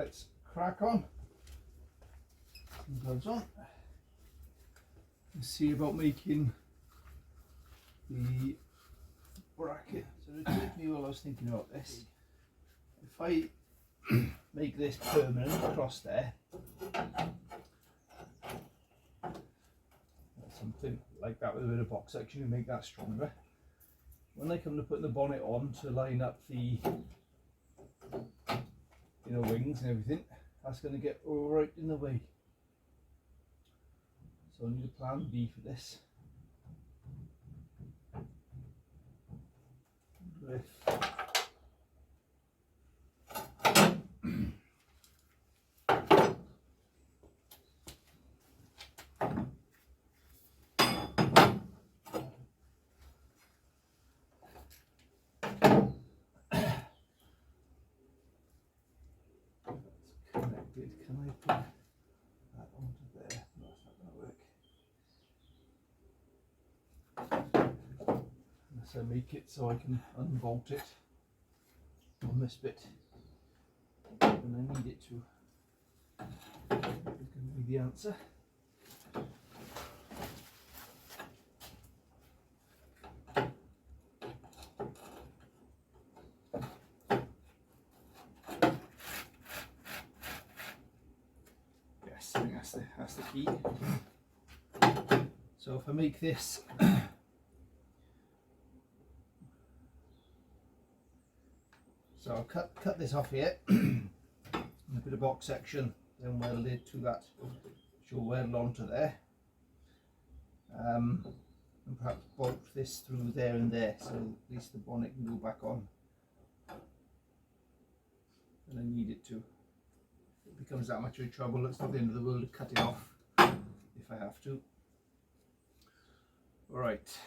let's crack on. Gloves on. Let's see about making the bracket. So it took me while I was thinking about this. If I make this permanent across there, something like that with a bit of box section to make that stronger. When I come to put the bonnet on to line up the wings and everything, that's going to get right in the way. So I need a plan B for this. Can I put that onto there? No, that's not going to work. Unless I make it so I can unbolt it on this bit when I need it to. It's going to be the answer. I think that's the key. So if I make this so I'll cut this off here and a bit of box section, then weld it to that, she'll weld onto there, and perhaps bolt this through there and there, so at least the bonnet can go back on when I need it to. Becomes that much of a trouble, it's not the end of the world to cut it off if I have to. Alright,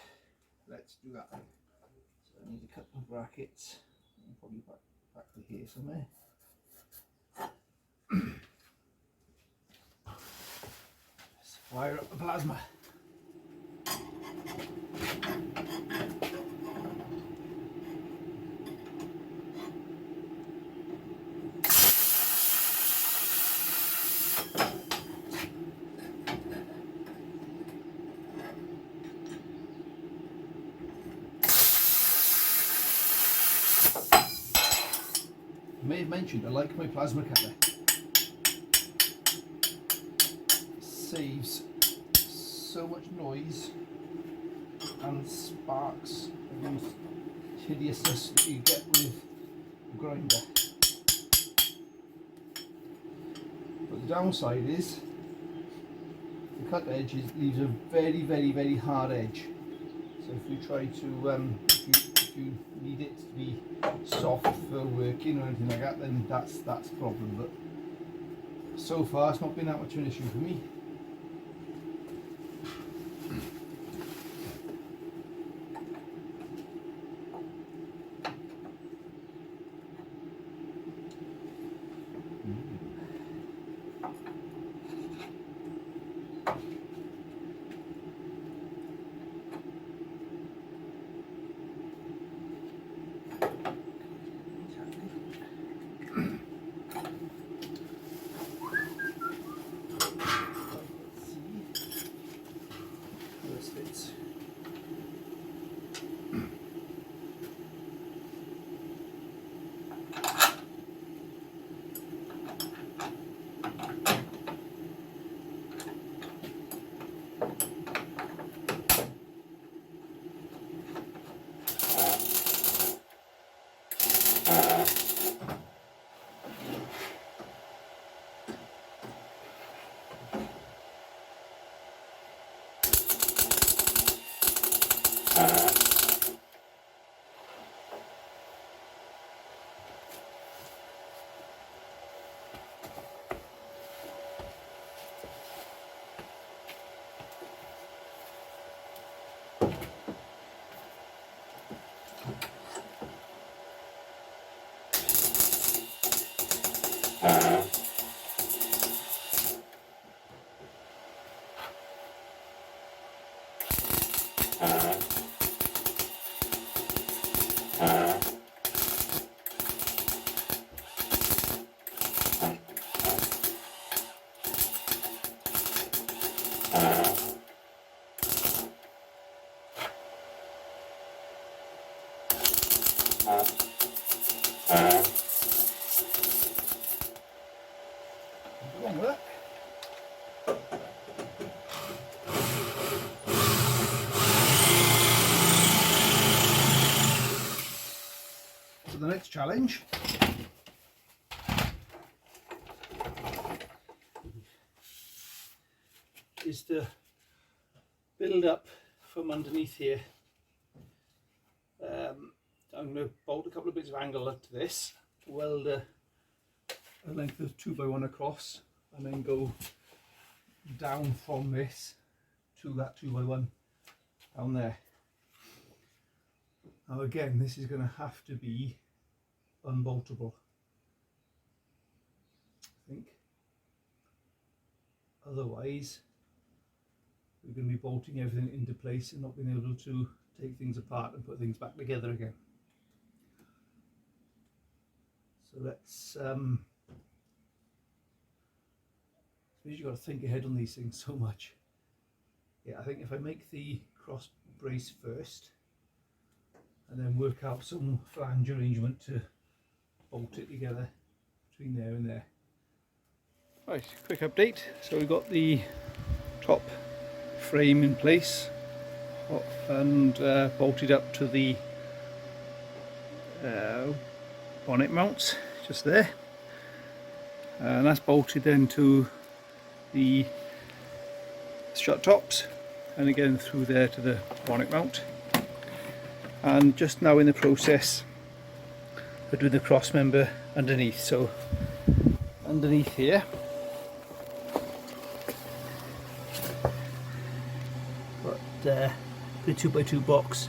let's do that. So I need to cut the brackets, probably back to here somewhere. Let's fire up the plasma. I may have mentioned I like my plasma cutter. It saves so much noise and sparks and hideousness that you get with a grinder. But the downside is the cut edge leaves a very, very, very hard edge. So if you try to if you need it to be soft for working or anything like that, then that's a problem. But so far it's not been that much of an issue for me. next challenge is to build up from underneath here. I'm going to bolt a couple of bits of angle up to this, weld a length of 2x1 across, and then go down from this to that 2x1 down there. Now again, this is going to have to be unboltable, I think. Otherwise, we're going to be bolting everything into place and not being able to take things apart and put things back together again. So let's, suppose you've got to think ahead on these things so much. Yeah, I think if I make the cross brace first and then work out some flange arrangement to bolt it together between there and there. Right, quick update. So we've got the top frame in place and bolted up to the bonnet mounts just there, and that's bolted then to the strut tops and again through there to the bonnet mount, and just now in the process of doing the cross member underneath. So underneath here got the 2x2 box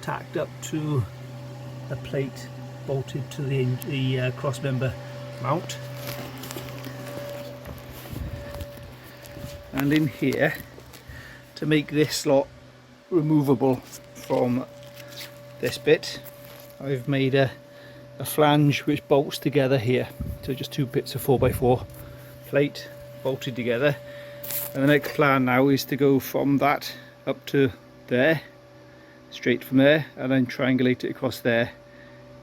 tacked up to a plate bolted to the cross member mount, and in here, to make this slot removable from this bit, I've made a flange which bolts together here. So just two bits of 4x4 plate bolted together, and the next plan now is to go from that up to there, straight from there, and then triangulate it across there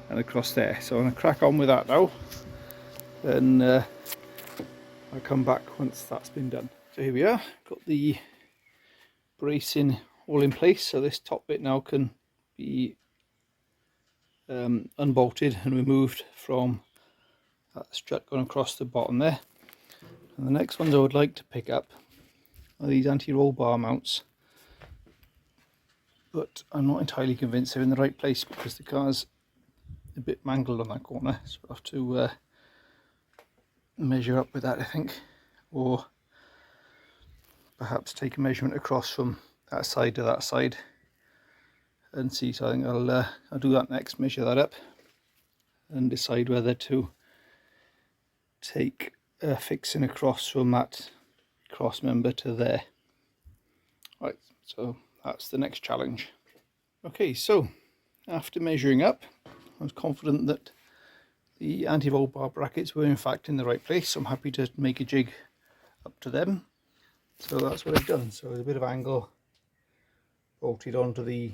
and across there. So I'm going to crack on with that now, and I'll come back once that's been done. So here we are, got the bracing all in place, so this top bit now can be unbolted and removed from that strut going across the bottom there. And the next ones I would like to pick up are these anti-roll bar mounts, but I'm not entirely convinced they're in the right place because the car's a bit mangled on that corner, so I'll have to measure up with that, I think, or perhaps take a measurement across from that side to that side and see. So I think I'll do that next, measure that up and decide whether to take a fixing across from that cross member to there. Right, so that's the next challenge. Okay, so after measuring up, I was confident that the anti-roll bar brackets were in fact in the right place, so I'm happy to make a jig up to them. So that's what I've done. So a bit of angle bolted onto the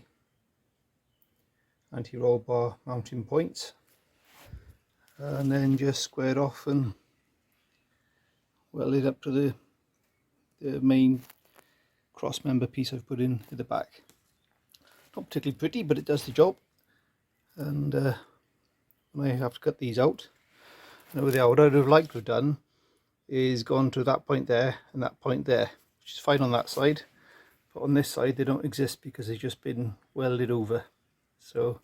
anti-roll bar mounting points, and then just squared off and welded up to the main cross member piece I've put in at the back. Not particularly pretty, but it does the job. And when I have to cut these out, what I would have liked to have done is gone to that point there and that point there, which is fine on that side, but on this side they don't exist because they've just been welded over. So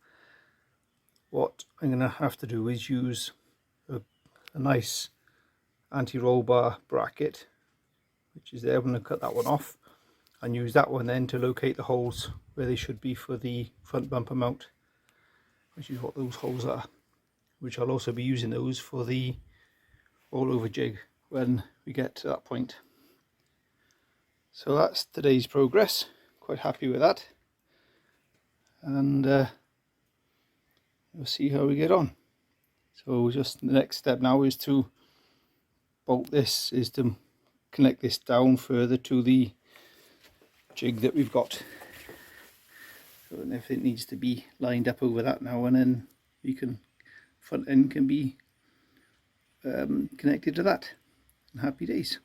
what I'm going to have to do is use a nice anti-roll bar bracket, which is there. I'm going to cut that one off and use that one then to locate the holes where they should be for the front bumper mount, which is what those holes are, which I'll also be using those for the all-over jig when we get to that point. So that's today's progress. Quite happy with that, and we'll see how we get on. So just the next step now is to bolt this, is to connect this down further to the jig that we've got. So everything needs to be lined up over that now, and then we can, front end can be connected to that. And happy days.